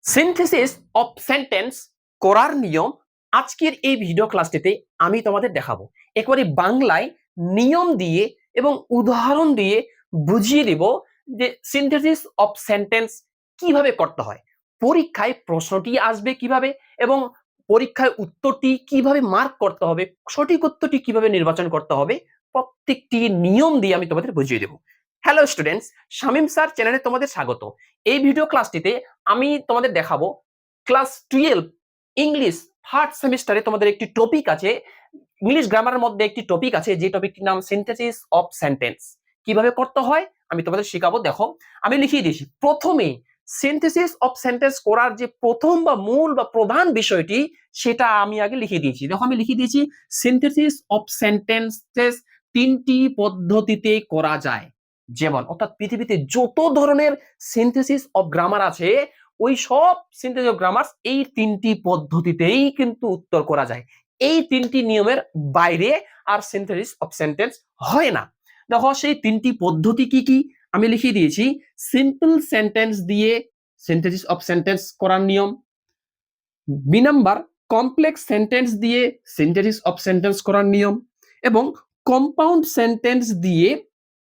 Synthesis of sentence করার নিয়ম আজকের এই ভিডিও ক্লাসটিতে আমি তোমাদের দেখাবো। একেবারে বাংলায় নিয়ম দিয়ে এবং উদাহরণ দিয়ে বুঝিয়ে দিব যে সিনথেসিস অফ সেন্টেন্স কিভাবে করতে হয়, পরীক্ষায় প্রশ্নটি আসবে কিভাবে এবং পরীক্ষায় উত্তরটি কিভাবে মার্ক করতে হবে, সঠিক উত্তরটি কিভাবে নির্বাচন করতে হবে, প্রত্যেকটি নিয়ম দিয়ে আমি তোমাদের বুঝিয়ে দেব। হ্যালো স্টুডেন্টস, শামীম স্যার চ্যানেলে তোমাদের স্বাগত। এই ভিডিও ক্লাসটিতে আমি তোমাদের দেখাবো ক্লাস 12 ইংলিশ থার্ড সেমিস্টারে তোমাদের একটি টপিক আছে, ইংলিশ গ্রামারের মধ্যে একটি টপিক আছে যে টপিকটির নাম সিনথেসিস অফ সেন্টেন্স। কিভাবে করতে হয় আমি তোমাদের শেখাবো। দেখো আমি লিখিয়ে দিয়েছি প্রথমে সিনথেসিস অফ সেন্টেন্স করার যে প্রথম বা মূল বা প্রধান বিষয়টি সেটা আমি আগে লিখে দিয়েছি। দেখো আমি লিখে দিয়েছি সিনথেসিস অফ সেন্টেন্সেস তিনটি পদ্ধতিতে করা যায়। যেমন অর্থাৎ পৃথিবীতে যত ধরনের সিনথেসিস অফ গ্রামার আছে ওই সব সিনথেসিস অফ গ্রামার এই তিনটি পদ্ধতিতেই কিন্তু উত্তর করা যায়। এই তিনটি নিয়মের বাইরে আর সিনথেসিস অফ সেন্টেন্স হয় না। দেখো সেই তিনটি পদ্ধতি কি কি আমি লিখিয়ে দিয়েছি। সিম্পল সেন্টেন্স দিয়ে সিনথেসিস অফ সেন্টেন্স করার নিয়ম, বি নাম্বার কমপ্লেক্স সেন্টেন্স দিয়ে সিনথেসিস অফ সেন্টেন্স করার নিয়ম এবং কম্পাউন্ড সেন্টেন্স দিয়ে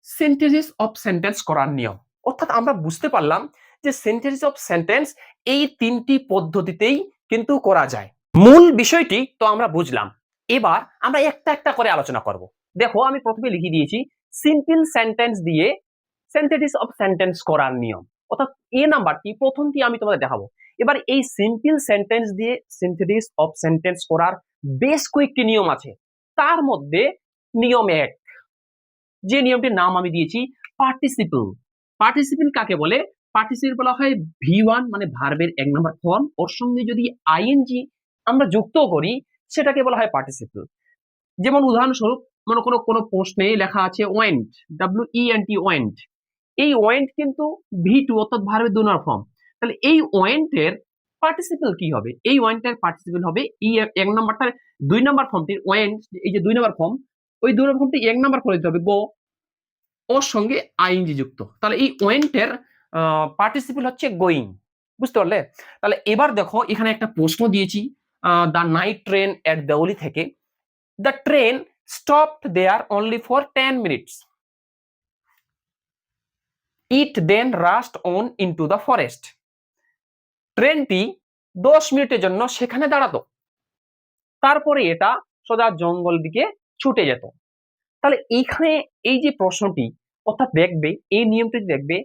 সিনথেসিস অফ সেন্টেন্স করার নিয়ম। অর্থাৎ আমরা বুঝতে পারলাম যে সিনথেসিস অফ সেন্টেন্স এই তিনটি পদ্ধতিতেই কিন্তু করা যায়। মূল বিষয়টি তো আমরা বুঝলাম, এবার আমরা একটা একটা করে আলোচনা করব। দেখো আমি প্রথমে লিখে দিয়েছি সিম্পল সেন্টেন্স দিয়ে সিনথেসিস অফ সেন্টেন্স করার নিয়ম, অর্থাৎ এ নাম্বারটি প্রথমটি আমি তোমাদের দেখাবো। এবার এই সিম্পল সেন্টেন্স দিয়ে সিনথেসিস অফ সেন্টেন্স করার বেশ কয়েকটি নিয়ম আছে। তার মধ্যে নিয়ম এক, যে নিয়মটির নাম আমি দিয়েছি পার্টিসিপল। পার্টিসিপল কাকে বলে? পার্টিসিপল বলা হয় ভি1 মানে ভার্বের এক নম্বর ফর্ম, ওর সঙ্গে যদি আইএনজি আমরা যুক্ত করি সেটাকে বলা হয় পার্টিসিপল। যেমন উদাহরণস্বরূপ মনে করো কোনো প্রশ্নে লেখা আছে ওয়েন্ট, WENT ওয়েন্ট, এই ওয়েন্ট কিন্তু ভি2 অর্থাৎ ভার্বের 2 নম্বর ফর্ম। তাহলে এই ওয়েন্টের পার্টিসিপল কি হবে? এই ওয়েন্টের পার্টিসিপল হবে ই এক নম্বরটার 2 নম্বর ফর্মটির ওয়েন্ট, এই যে 2 নম্বর ফর্ম, ওই 2 নম্বর ফর্মটি 1 নম্বর করে দিতে হবে গো, ওর সঙ্গে আইএনজি যুক্ত। তাহলে এই ওয়েন্টের পার্টিসিপল হচ্ছে গোয়িং। বুঝতে পারলে? তাহলে এবার দেখো এখানে একটা প্রশ্ন দিয়েছি দ্য নাইট ট্রেন এট দেওলি থেকে। The train stopped there only for 10 minutes. It then rushed on into the forest. ট্রেনটি 10 মিনিটের জন্য সেখানে দাঁড়াতো, তারপরে এটা সোজা জঙ্গল দিকে ছুটে যেত। তাহলে এইখানে এই যে প্রশ্নটি, অর্থাৎ দেখবে এই নিয়মটি দেখবে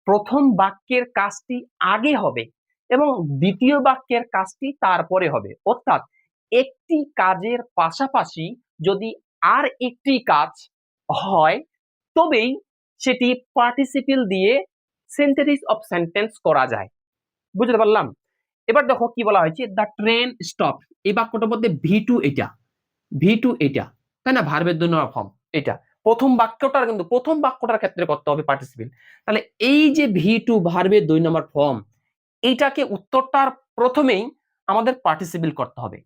প্রথম বাক্যের কাজটি আগে হবে এবং দ্বিতীয় বাক্যের কাজটি তারপরে হবে। অর্থাৎ একটি কাজের পাশাপাশি যদি আর একটি কাজ হয় তবেই সেটি পার্টিসিপল দিয়ে সিনথেসিস অফ সেন্টেন্স করা যায়। বুঝতে পারলাম? এবার দেখো কি বলা হয়েছে, দ্য ট্রেন স্টপ। এই বাক্যটার মধ্যে ভি2 এটা, ভি2 এটা, তাই না? ভার্বের 2 নম্বর ফর্ম এটা। প্রথম বাক্যটার কিন্তু প্রথম বাক্যটার ক্ষেত্রে করতে হবে পার্টিসিপল। তাহলে এই যে ভি2 ভার্বের 2 নম্বর ফর্ম, এইটাকে উত্তরটার প্রথমেই আমাদের পার্টিসিপল করতে হবে।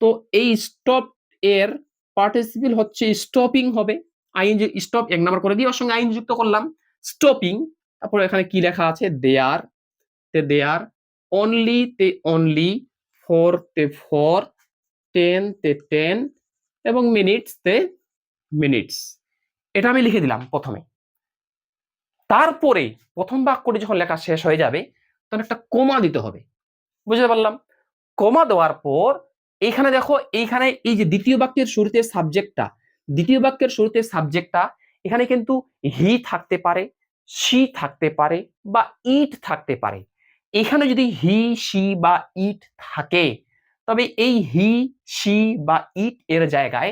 তো এই স্টপ এর পার্টিসিপল হচ্ছে স্টপিং হবে। আইএনজি স্টপ 1 নম্বর করে দিয়ে ওর সঙ্গে আইএনজি যুক্ত করলাম, স্টপিং। তারপর এখানে কি লেখা আছে, দেয়ার তে দেয়ার, অনলি তে অনলি, ফর তে ফর, টেন তে টেন এবং মিনিটস তে মিনিটস। এটা আমি লিখে দিলাম প্রথমে। তারপরে প্রথম বাক্যটি যখন লেখা শেষ হয়ে যাবে তখন একটা কোমা দিতে হবে। বুঝতে পারলাম? কোমা দেওয়ার পর এইখানে দেখো, এইখানে এই যে দ্বিতীয় বাক্যের শুরুতে সাবজেক্টটা, দ্বিতীয় বাক্যের শুরুতে সাবজেক্টটা এখানে কিন্তু হি থাকতে পারে, শি থাকতে পারে বা ইট থাকতে পারে। এখানে যদি হি, শি বা ইট থাকে তবে এই হি, শি বা ইট এর জায়গায়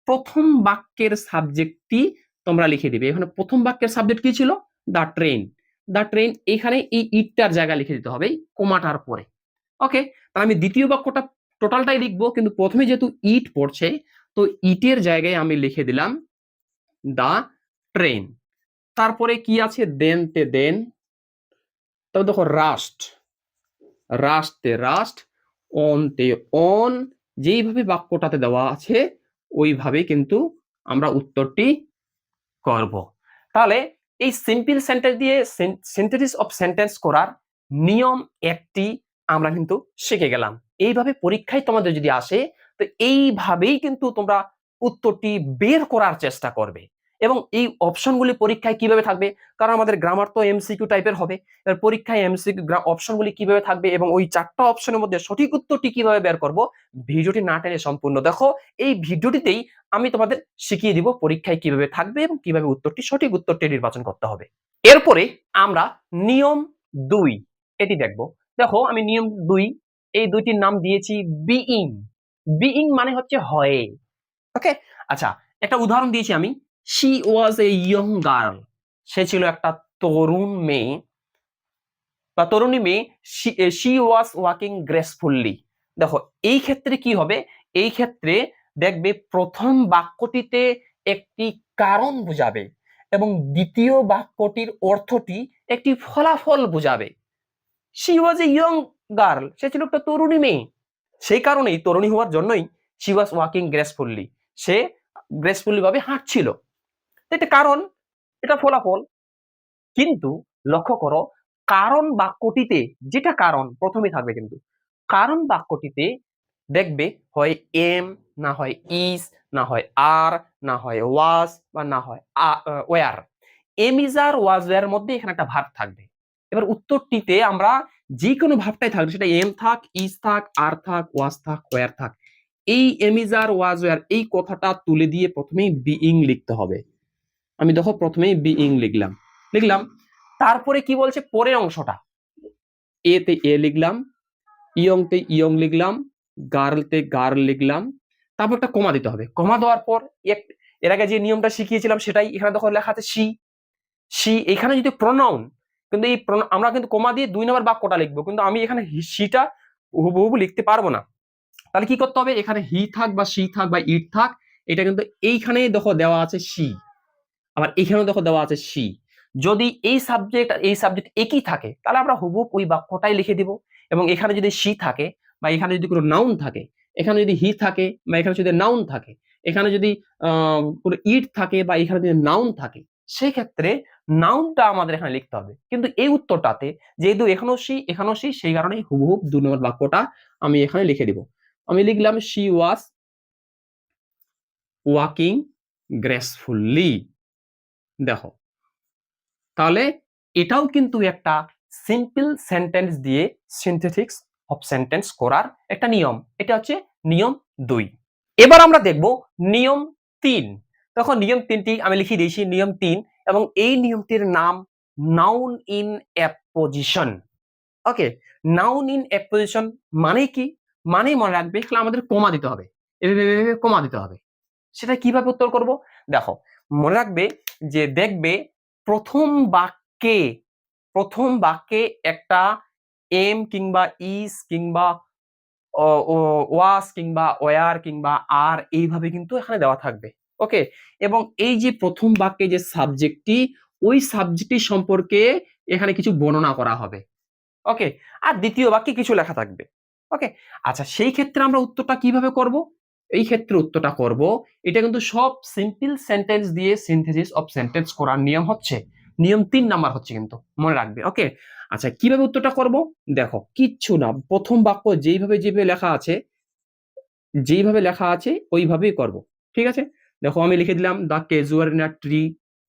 প্রথম বাক্যের সাবজেক্টটি তোমরা লিখে দিবে। এখানে প্রথম বাক্যের সাবজেক্ট কি ছিল? The train. দ্য ট্রেন, এখানে এই ইটটার জায়গা লিখে দিতে হবে কোমাটার পরে। ওকে, আমি দ্বিতীয় বাক্যটা টোটালটাই লিখবো, কিন্তু প্রথমে যেহেতু ইট পড়ছে তো ইটের জায়গায় আমি লিখে দিলাম দা ট্রেন। তারপরে কি আছে, দেন তে দেন, তবে দেখো রাস্ট, রাস্ট তে রাস্ট, অন তে অন, যেইভাবে বাক্যটাতে দেওয়া আছে ওইভাবে কিন্তু আমরা উত্তরটি করব। তাহলে এই সিম্পল সেন্টেন্স দিয়ে সিনথেসিস অফ সেন্টেন্স করার নিয়ম একটি, আমরা কিন্তু শিখে গেলাম। এইভাবে পরীক্ষায় তোমাদের যদি আসে তো এইভাবেই কিন্তু তোমরা উত্তরটি বের করার চেষ্টা করবে। এবং এই অপশনগুলি পরীক্ষায় কিভাবে থাকবে, কারণ আমাদের গ্রামার তো এমসিকিউ টাইপের হবে। এবার পরীক্ষায় এমসিকিউ অপশনগুলি কিভাবে থাকবে এবং ওই 4টা অপশনের মধ্যে সঠিক উত্তরটি কিভাবে বের করব, ভিডিওটি না টেনে সম্পূর্ণ দেখো। এই ভিডিওটিতেই আমি তোমাদের শিখিয়ে দিব পরীক্ষায় কিভাবে থাকবে এবং কিভাবে সঠিক উত্তরটি নির্বাচন করতে হবে। এরপরে আমরা নিয়ম 2 এটি দেখব। দেখো আমি নিয়ম 2 এই দুইটির নাম দিয়েছি বিইং। বিইং মানে হচ্ছে হয়ে। ওকে, আচ্ছা একটা উদাহরণ দিয়েছি আমি। She was a young girl, সে ছিল একটা তরুণ মেয়ে বা তরুণী মেয়ে। She was walking gracefully. দেখো এই ক্ষেত্রে কি হবে, এই ক্ষেত্রে দেখবে প্রথম বাক্যটিতে একটি কারণ বোঝাবে এবং দ্বিতীয় বাক্যটির অর্থটি একটি ফলাফল বোঝাবে। She was a young girl, সে ছিল একটা তরুণী মেয়ে। সেই কারণেই তরুণী হওয়ার জন্যই শি ওয়াজ ওয়াকিং গ্রেসফুললি, সে গ্রেসফুলি ভাবে হাঁটছিল। এটা কারণ, এটা ফলাফল। কিন্তু লক্ষ্য করো কারণ বাক্যটিতে, যেটা কারণ প্রথমে থাকবে কিন্তু কারণ বাক্যটিতে দেখবে হয় এম, না হয় ইজ, না হয় আর, না হয় ওয়াজ বা না হয় ওয়ার। এম ইজ আর ওয়াজ এর মধ্যে এখানে একটা ভার্ব থাকবে। এবার উত্তরটিতে আমরা যে কোনো ভাবটাই থাকবে, সেটা এম থাক, ইজ থাক, আর থাক, ওয়াজ থাক, ওয়ার থাক, এই am is are was were এই কথাটা তুলে দিয়ে প্রথমেই বিইং লিখতে হবে। আমি দেখো প্রথমেই বিইং লিখলাম লিখলাম তারপরে কি বলছে পরের অংশটা, এ তে এ লিখলাম, ইয়ং তে ইয়ং লিখলাম, গার্ল তে গার্ল লিখলাম, তারপর একটা কমা দিতে হবে। কমা দেওয়ার পর এর আগে যে নিয়মটা শিখিয়েছিলাম সেটাই এখানে দেখো লেখা আছে শি। শি এখানে যদি প্রোনাউন, কিন্তু এই আমরা কিন্তু কমা দিয়ে 2 নম্বর বাক্যটা লিখবো, কিন্তু আমি এখানে শিটা হুবহু লিখতে পারবো না। তাহলে কি করতে হবে, এখানে হি থাক বা শি থাক বা ইট থাক, এটা কিন্তু এইখানে দেখো দেওয়া আছে শি, আবার এখানেও দেখো দেওয়া আছে শি। যদি এই সাবজেক্ট আর এই সাবজেক্ট একই থাকে তাহলে আমরা হুবহু ওই বাক্যটাই লিখে দিব। এবং এখানে যদি শি থাকে বা এখানে যদি কোনো নাউন থাকে, এখানে যদি হি থাকে বা এখানে যদি নাউন থাকে, এখানে যদি কোনো ইট থাকে বা এখানে যদি নাউন থাকে, সেই ক্ষেত্রে নাউনটা আমাদের এখানে লিখতে হবে। কিন্তু এই উত্তরটাতে যেহেতু এখানেও শি, সেই কারণে হুবহু 2 নম্বর বাক্যটা আমি এখানে লিখে দিব। আমি লিখলাম শি ওয়াজ ওয়াকিং গ্রেসফুলি। দেখো তাহলে এটাও কিন্তু একটা সিম্পল সেন্টেন্স দিয়ে সিনথেটিক্স অফ সেন্টেন্স করার একটা নিয়ম। এটা হচ্ছে নিয়ম 2। এবার আমরা দেখব নিয়ম 3। তখন নিয়ম 3টি আমি লিখে দিয়েছি, নিয়ম 3, এবং এই নিয়মটির নাম noun in apposition. Okay, noun in apposition মানে কি, মানে মনে রাখবে তাহলে আমাদের কমা দিতে হবে, এভাবে কমা দিতে হবে। সেটা কিভাবে উত্তর করব, দেখো মনে রাখবে যে দেখবে প্রথম বাক্যে প্রথম বাক্যে একটা এম কিংবা ইজ কিংবা ওয়াস কিংবা ওয়ার কিংবা আর এইভাবে কিন্তু এখানে দেওয়া থাকবে। ওকে, এবং এই যে প্রথম বাক্যে যে সাবজেক্টটি, ওই সাবজেক্টটি সম্পর্কে এখানে কিছু বর্ণনা করা হবে। ওকে, আর দ্বিতীয় বাক্যে কিছু লেখা থাকবে। ওকে, আচ্ছা সেই ক্ষেত্রে আমরা উত্তরটা কিভাবে করব, এই ক্ষেত্রে উত্তরটা করব, এটা কিন্তু সব সিম্পল সেন্টেন্স দিয়ে সিনথেসিস অফ সেন্টেন্স করার নিয়ম হচ্ছে নিয়ম 3 নাম্বার হচ্ছে, কিন্তু মনে রাখবে। ওকে, আচ্ছা কিভাবে উত্তরটা করব, দেখো কিচ্ছু না, প্রথম বাক্য যেইভাবে লেখা আছে ওইভাবেই করব। ঠিক আছে, দেখো আমি লিখে দিলাম দ্য ক্যাজুয়ালিনা ট্রি,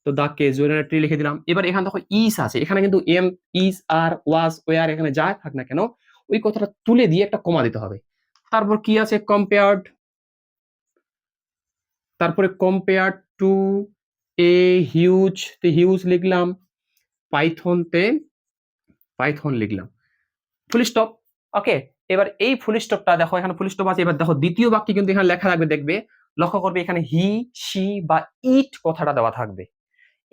তো দ্য ক্যাজুয়ালিনা ট্রি লিখে দিলাম। এবার এখানে দেখো ইস আছে, এখানে কিন্তু am, is, are, was, were এখানে যা থাক না কেন ওই কথাটা তুলে দিয়ে একটা কমা দিতে হবে। তারপর কি আছে কম্পেয়ার্ড, তারপরে কম্পেয়ার্ড টু এ হিউজ, তে হিউজ লিখলাম, পাইথন তে পাইথন লিখলাম, ফুল স্টপ। ওকে, এবার এই ফুল স্টপটা দেখো এখানে ফুল স্টপ আছে। এবার দেখো দ্বিতীয় বাক্যে কিন্তু এখানে লেখা থাকবে, দেখবে লক্ষ্য করবে এখানে হি, শি বা ইট কথাটা দেওয়া থাকবে।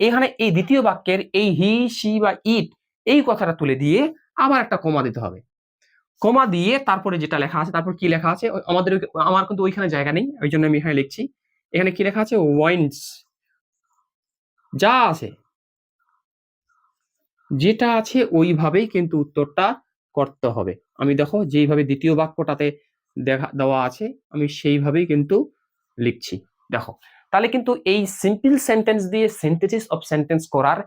এখানে এই দ্বিতীয় বাক্যের এই হি, শি বা ইট এই কথাটা তুলে দিয়ে আবার একটা কমা দিতে হবে। কমা দিয়ে তারপরে যেটা লেখা আছে, তারপর কি লেখা আছে আমার কিন্তু ওইখানে জায়গা নেই, ওই জন্য আমি এখানে লিখছি। এখানে কি লেখা আছে, ওয়াইন্স, যা আছে যেটা আছে ওইভাবেই কিন্তু উত্তরটা করতে হবে। আমি দেখো যেইভাবে দ্বিতীয় বাক্যটাতে দেওয়া আছে আমি সেইভাবেই কিন্তু লিখছি। দেখো তাহলে কিন্তু এই সিম্পল সেন্টেন্স দিয়ে সিনথেসিস অফ সেন্টেন্স করার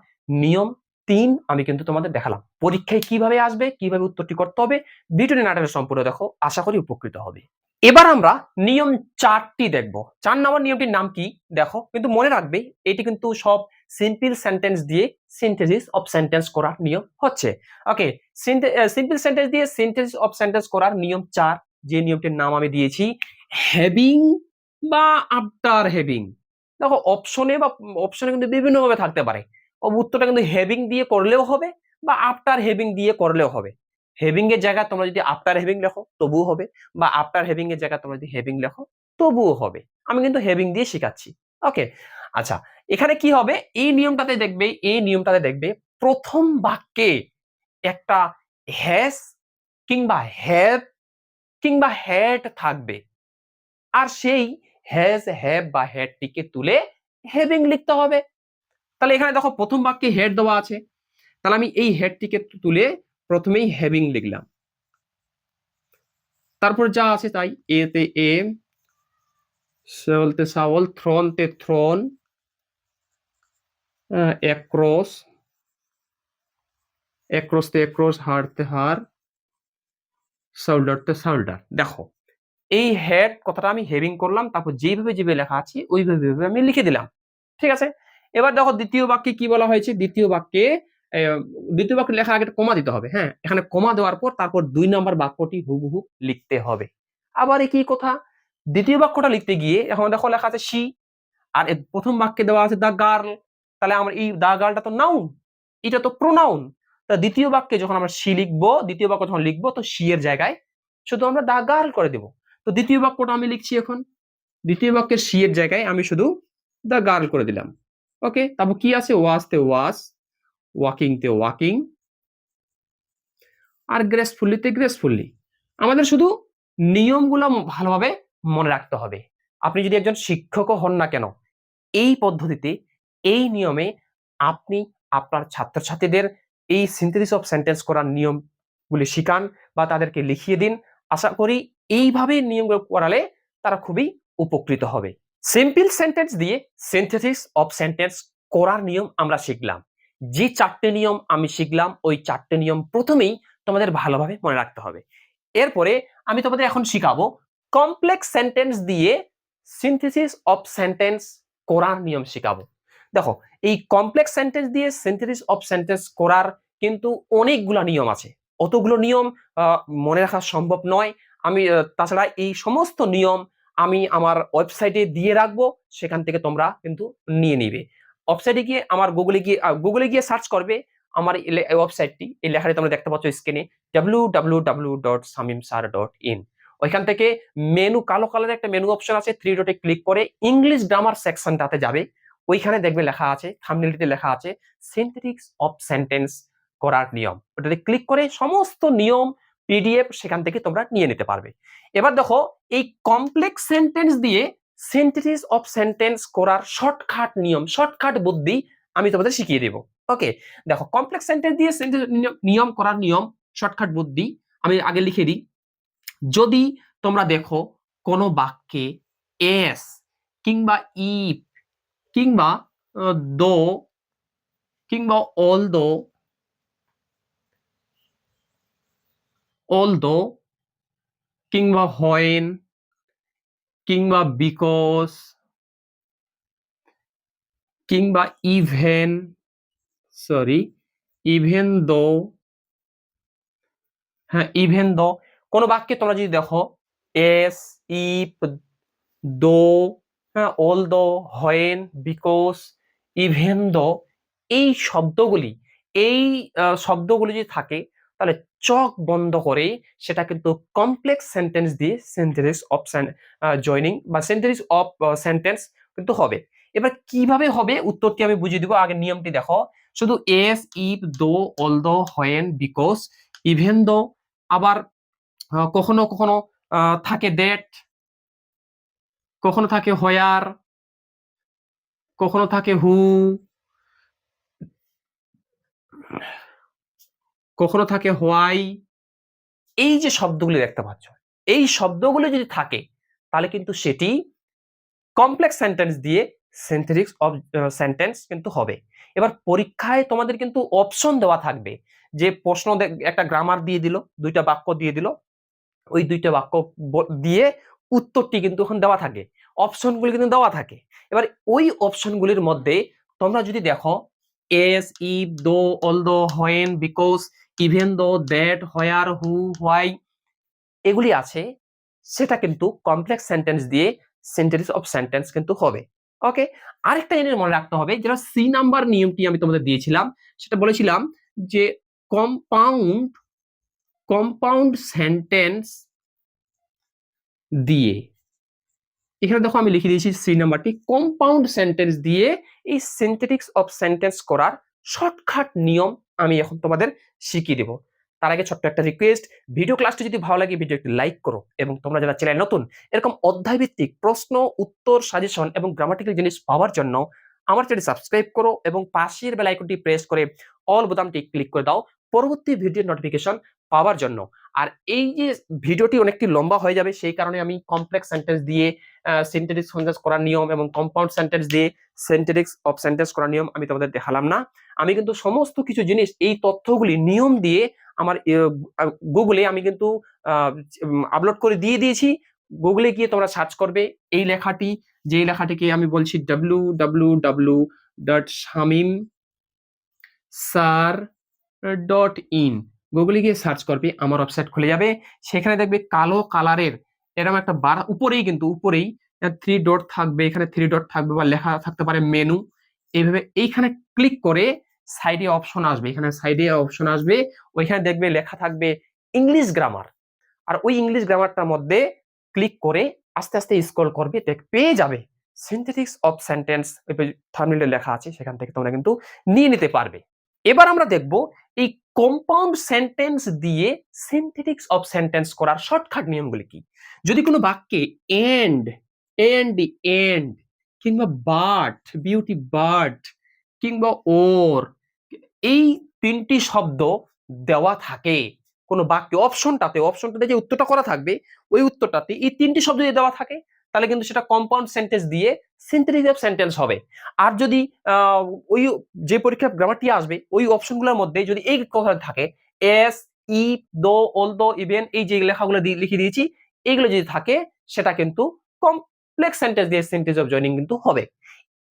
নিয়ম 3 আমি কিন্তু তোমাদের দেখালাম। পরীক্ষায় কিভাবে আসবে, কিভাবে উত্তরটি করতে হবে, ভিডিওটি নাটকের সম্পূর্ণ দেখো, আশা করি উপকৃত হবে। এবার আমরা নিয়ম 4টি দেখব। 4 নম্বর নিয়মটির নাম কি দেখো, কিন্তু মনে রাখবে এটি কিন্তু সব সিম্পল সেন্টেন্স দিয়ে সিনথেসিস অফ সেন্টেন্স করার নিয়ম হচ্ছে। ওকে, সিম্পল সেন্টেন্স দিয়ে সিনথেসিস অফ সেন্টেন্স করার নিয়ম 4, যে নিয়মটির নাম আমি দিয়েছি হ্যাভিং বা আফটার হ্যাভিং। দেখো অপশনে কিন্তু বিভিন্ন ভাবে থাকতে পারে। উত্তরটা কিন্তু হ্যাভিং দিয়ে করলেও হবে বা আফটার হ্যাভিং দিয়ে করলেও হবে। হ্যাভিং এর জায়গায় তোমরা যদি আফটার হ্যাভিং লেখো তবুও হবে, বা আফটার হ্যাভিং এর জায়গায় তোমরা যদি হ্যাভিং লেখো তবুও হবে। আমি কিন্তু হ্যাভিং দিয়ে শেখাচ্ছি। ওকে, আচ্ছা, এখানে কি হবে, এই নিয়মটাতে দেখবে প্রথম বাক্যে একটা হ্যাজ কিংবা হ্যাভ কিংবা হ্যাড থাকবে, আর সেই হ্যাজ হ্যাভ বা হ্যাডটিকে তুলে হ্যাভিং লিখতে হবে। তাহলে এখানে দেখো প্রথম বাক্যে হেড দেওয়া আছে, তাহলে আমি এই হেডটিকে তুলে প্রথমেই হ্যাভিং লিখলাম। তারপর যা আছে তাই, এতে এ, শাওলতে শাওল, থ্রোনতে থ্রোন, অ্যাক্রস, অ্যাক্রসতে অ্যাক্রস, হারতে হার, শোল্ডারতে শোল্ডার। দেখো এই হেড কথাটা আমি হেভিং করলাম, তারপর যেভাবে লেখা আছে ওইভাবে আমি লিখে দিলাম। ঠিক আছে, এবার দেখো দ্বিতীয় বাক্যে কি বলা হয়েছে। দ্বিতীয় বাক্যে লেখা আগে কমা দিতে হবে। হ্যাঁ, এখানে কমা দেওয়ার পর তারপর 2 নম্বর বাক্যটি হুবহু লিখতে হবে। আবার একই কথা, দ্বিতীয় বাক্যটা লিখতে গিয়ে এখন দেখো লেখা আছে শি, আর প্রথম বাক্যে দেওয়া আছে দা গার্ল। তাহলে আমরা এই দা গার্লটা তো নাউন, এটা তো প্রোনাউন। তা দ্বিতীয় বাক্যে যখন আমরা শি লিখবো, দ্বিতীয় বাক্য যখন লিখবো, তো শি এর জায়গায় শুধু আমরা দা গার্ল করে দেব। তো দ্বিতীয় বাক্যটা আমি লিখছি এখন, দ্বিতীয় বাক্যের শি এর জায়গায় আমি শুধু দা গার্ল করে দিলাম। ওকে, তারপর কি আছে, ওয়াজতে ওয়াজ, ওয়াকিং তে ওয়াকিং, আর গ্রেসফুল্লিতে গ্রেসফুল্লি। আমাদের শুধু নিয়মগুলো ভালোভাবে মনে রাখতে হবে। আপনি যদি একজন শিক্ষকও হন না কেন, এই পদ্ধতিতে, এই নিয়মে আপনি আপনার ছাত্রছাত্রীদের এই সিনথেসিস অফ সেন্টেন্স করার নিয়মগুলি শিখান বা তাদেরকে লিখিয়ে দিন। আশা করি এইভাবে নিয়মগুলো করালে তারা খুবই উপকৃত হবে। সিম্পল সেন্টেন্স দিয়ে সিনথেসিস অফ সেন্টেন্স করার নিয়ম আমরা শিখলাম। যে 4টে নিয়ম আমি শিখলাম, ওই 4টে নিয়ম প্রথমেই তোমাদের ভালোভাবে মনে রাখতে হবে। এরপরে আমি তোমাদের এখন শিখাবো কমপ্লেক্স সেন্টেন্স দিয়ে সিনথেসিস অফ সেন্টেন্স করার নিয়ম শিখাবো। দেখো এই কমপ্লেক্স সেন্টেন্স দিয়ে সিনথেসিস অফ সেন্টেন্স করার কিন্তু অনেকগুলো নিয়ম আছে। অতগুলো নিয়ম মনে রাখা সম্ভব নয়। আমি তাছাড়া এই সমস্ত নিয়ম আমি আমার ওয়েবসাইটে দিয়ে রাখবো, সেখান থেকে তোমরা কিন্তু নিয়ে নিবে। ওয়েবসাইটে গিয়ে আমার গুগলে গিয়ে সার্চ করবে আমার ওয়েবসাইটটি, এই লেখাটি তোমরা দেখতে পাচ্ছ স্ক্রিনে, www.samimsir.in। ওইখান থেকে মেনু, কালো কালারের একটা মেনু অপশন আছে, 3 ডটে ক্লিক করে ইংলিশ গ্রামার সেকশনটাতে যাবে। ওইখানে দেখবে লেখা আছে, থাম্বনেলটিতে লেখা আছে সিনথেটিক্স অফ সেন্টেন্স করার নিয়ম। ওটাতে ক্লিক করে সমস্ত নিয়ম পিডিএফ সেখান থেকে তোমরা নিয়ে নিতে পারবে। এবার দেখো এই কমপ্লেক্স সেন্টেন্স দিয়ে সিনথেসিস অফ সেন্টেন্স করার শর্টকাট নিয়ম, শর্টকাট বুদ্ধি আমি তোমাদের শিখিয়ে দেব। ওকে, দেখো কমপ্লেক্স সেন্টেন্স দিয়ে নিয়ম করার নিয়ম, শর্টকাট বুদ্ধি আমি আগে লিখে দিই। যদি তোমরা দেখো কোনো বাক্যে এস কিংবা ইফ কিংবা দো কিংবা অলদো কিংবা হোয়েন কিংবা বিকজ কিংবা ইভেন দো, হ্যাঁ ইভেন দো, কোন বাক্যে তোমরা যদি দেখো এস, ইফ, দো, হ্যাঁ although, when, because, even though, এই শব্দগুলি যদি থাকে, তাহলে চোখ বন্ধ করে সেটা কিন্তু কমপ্লেক্স সেন্টেন্স দিয়ে সেন্টেন্স অফ জয়নিং বা সেন্টেন্স অফ সেন্টেন্স কিন্তু হবে। এবার কিভাবে হবে উত্তরটি আমি বুঝিয়ে দিব, আগে নিয়মটি দেখো। শুধু এস, ইফ, দো, although, when, because, even though, আবার কখনো কখনো থাকে দ্যাট, কখনো থাকে হোয়ার, কখনো থাকে হু, কখনো থাকে হোয়াই। এই যে শব্দগুলি দেখতে পাচ্ছ, এই শব্দগুলো যদি থাকে তাহলে কিন্তু সেটি কমপ্লেক্স সেন্টেন্স দিয়ে সিনথেটিক্স অফ সেন্টেন্স কিন্তু হবে। এবার পরীক্ষায় তোমাদের কিন্তু অপশন দেওয়া থাকবে, যে প্রশ্ন একটা গ্রামার দিয়ে দিল, দুইটা বাক্য দিয়ে দিল, ওই দুইটা বাক্য দিয়ে উত্তরটি কিন্তু ওখানে দেওয়া থাকে, অপশনগুলি কিন্তু দেওয়া থাকে। এবার ওই অপশনগুলির মধ্যে তোমরা যদি দেখো এস, ইফ, দো, although, when, because, even though, that, where, who, why এগুলি আছে, সেটা কিন্তু কমপ্লেক্স সেন্টেন্স দিয়ে সিনথেটিক্স অফ সেন্টেন্স কিন্তু হবে। ওকে, আরেকটা জিনিস মনে রাখতে হবে, যেটা সি নাম্বার নিয়মটি আমি তোমাদের দিয়েছিলাম, সেটা বলেছিলাম যে কম্পাউন্ড কম্পাউন্ড সেন্টেন্স দিয়ে, এখানে দেখো আমি লিখে দিয়েছি সি নাম্বারটি, কম্পাউন্ড সেন্টেন্স দিয়ে এই সিনথেটিক্স অফ সেন্টেন্স করার শর্টকাট নিয়ম আমি এখন তোমাদের শিখিয়ে দেবো। তার আগে ছোট্ট একটা রিকোয়েস্ট, ভিডিও ক্লাসটি যদি ভালো লাগে ভিডিওটি লাইক করো, এবং তোমরা যারা চ্যানেল নতুন এরকম অধ্যায় ভিত্তিক প্রশ্ন উত্তর সাজেশন এবং গ্রামাটিক্যাল জিনিস পাওয়ার জন্য আমার চ্যানেল সাবস্ক্রাইব করো এবং পাশের বেল আইকনটি প্রেস করে অল বোতামটি ক্লিক করে দাও পরবর্তী ভিডিওর নোটিফিকেশন পাওয়ার জন্য। আর এই যে ভিডিওটি অনেকটি লম্বা হয়ে যাবে, সেই কারণে আমি কমপ্লেক্স সেন্টেন্স দিয়ে সিনথেটিক্স সেন্টেন্স করার নিয়ম এবং কম্পাউন্ড সেন্টেন্স দিয়ে সিনথেটিক্স অফ সেন্টেন্স করার নিয়ম আমি তোমাদের দেখালাম না। আমি কিন্তু সমস্ত কিছু জিনিস এই তথ্যগুলি নিয়ম দিয়ে আমার গুগলে আমি কিন্তু আপলোড করে দিয়ে দিয়েছি। গুগলে গিয়ে তোমরা সার্চ করবে এই লেখাটি, যে লেখাটিকে আমি বলছি www.shamimsir.in, গুগলে গিয়ে সার্চ করবে, আমার ওয়েবসাইট খুলে যাবে। সেখানে দেখবে কালো কালারের এরকম একটা বার, উপরেই কিন্তু উপরেই 3 ডট থাকবে, এখানে 3 ডট থাকবে বা লেখা থাকতে পারে মেনু, এইভাবে এইখানে ক্লিক করে সাইডে অপশন আসবে, এখানে সাইডে অপশন আসবে, ওইখানে দেখবে লেখা থাকবে ইংলিশ গ্রামার। আর ওই ইংলিশ গ্রামারটার মধ্যে ক্লিক করে আস্তে আস্তে স্ক্রল করবে, পেয়ে যাবে সিনথেটিক্স অফ সেন্টেন্স, থাম্বনেইলে লেখা আছে, সেখান থেকে তোমরা কিন্তু নিয়ে নিতে পারবে। এবার আমরা দেখব এই কম্পাউন্ড সেন্টেন্স দিয়ে সিনথেটিক্স অফ সেন্টেন্স করার শর্টকাট নিয়মগুলি কি। যদি কোনো বাক্যে এন্ড, এন্ড কিংবা বাট, বিউটি বাট কিংবা ওর, এই তিনটি শব্দ দেওয়া থাকে কোন বাক্যে, অপশনটাতে যে উত্তরটা করা থাকবে ওই উত্তরটাতে এই তিনটি শব্দ যদি দেওয়া থাকে, তাহলে কিন্তু সেটা কম্পাউন্ড সেন্টেন্স দিয়ে সিনথেটিক্স অফ সেন্টেন্স হবে। আর যদি ওই যে পরীক্ষার গ্রামারটি আসবে ওই অপশনগুলোর মধ্যে যদি এই কথা থাকে, এস, ইফ, দো, অলদো, ইভেন, এই যে লেখাগুলো লিখে দিয়েছি, এইগুলো যদি থাকে সেটা কিন্তু কমপ্লেক্স সেন্টেন্স দিয়ে সিনথেটিক্স অফ জয়নিং কিন্তু হবে।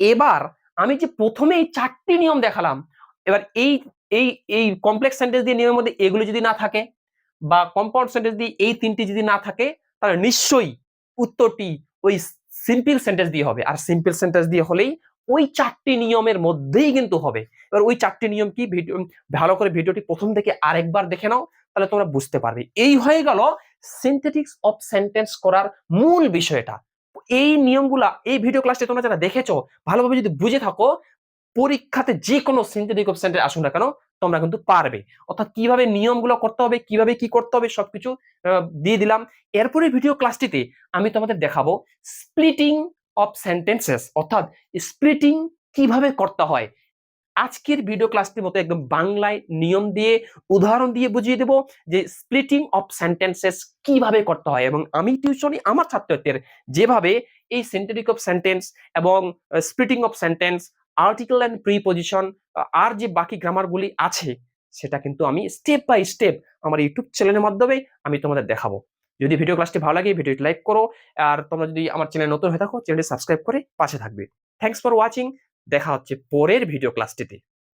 এবার আমি যে প্রথমে এই 4টি নিয়ম দেখালাম, এবার এই এই এই কমপ্লেক্স সেন্টেন্স দিয়ে নিয়মের মধ্যে এগুলো যদি না থাকে, বা কম্পাউন্ড সেন্টেন্স দিয়ে এই তিনটি যদি না থাকে, তাহলে নিশ্চয়ই উত্তরটি ওই সিম্পল সেন্টেন্স দিয়ে হবে। আর সিম্পল সেন্টেন্স দিয়ে হলেই ওই 4টি নিয়মের মধ্যেই কিন্তু হবে। এবার ওই 4টি নিয়ম কি, ভালো করে ভিডিওটি প্রথম থেকে আরেকবার দেখে নাও, তাহলে তোমরা বুঝতে পারবে। এই হয়ে গেল সিনথেটিক্স অফ সেন্টেন্স করার মূল বিষয়টা। এই নিয়মগুলা এই ভিডিও ক্লাসটি তোমরা যারা দেখেছো, ভালোভাবে যদি বুঝে থাকো, পরীক্ষাতে যে কোনো সিনথেটিক অফ সেন্টেন্স আসুক না কেন তোমরা কিন্তু পারবে। অর্থাৎ কিভাবে নিয়মগুলো করতে হবে, কিভাবে কি করতে হবে সবকিছু দিয়ে দিলাম। এরপরে ভিডিও ক্লাসটিতে আমি তোমাদের দেখাবো স্প্লিটিং অফ সেন্টেন্সেস, অর্থাৎ স্প্লিটিং কিভাবে করতে হয়। আজকের ভিডিও ক্লাসটির মতো একদম বাংলায় নিয়ম দিয়ে উদাহরণ দিয়ে বুঝিয়ে দেব যে স্প্লিটিং অফ সেন্টেন্সেস কিভাবে করতে হয়, এবং আমি টিউশনে আমার ছাত্রদের যেভাবে এই সিনথেটিক অফ সেন্টেন্স এবং splitting of sentence, article and preposition আর যে বাকি গ্রামারগুলি আছে, সেটা কিন্তু আমি স্টেপ বাই স্টেপ আমার ইউটিউব চ্যানেলের মাধ্যমে আমি তোমাদের দেখাবো। যদি ভিডিও ক্লাসটি ভালো লাগে ভিডিওটি লাইক করো, আর তোমরা যদি আমার চ্যানেল নতুন হয়ে থাকো চ্যানেলটি সাবস্ক্রাইব করে পাশে থাকবে। থ্যাঙ্কস ফর ওয়াচিং, দেখা হচ্ছে পরের ভিডিও ক্লাসটিতে।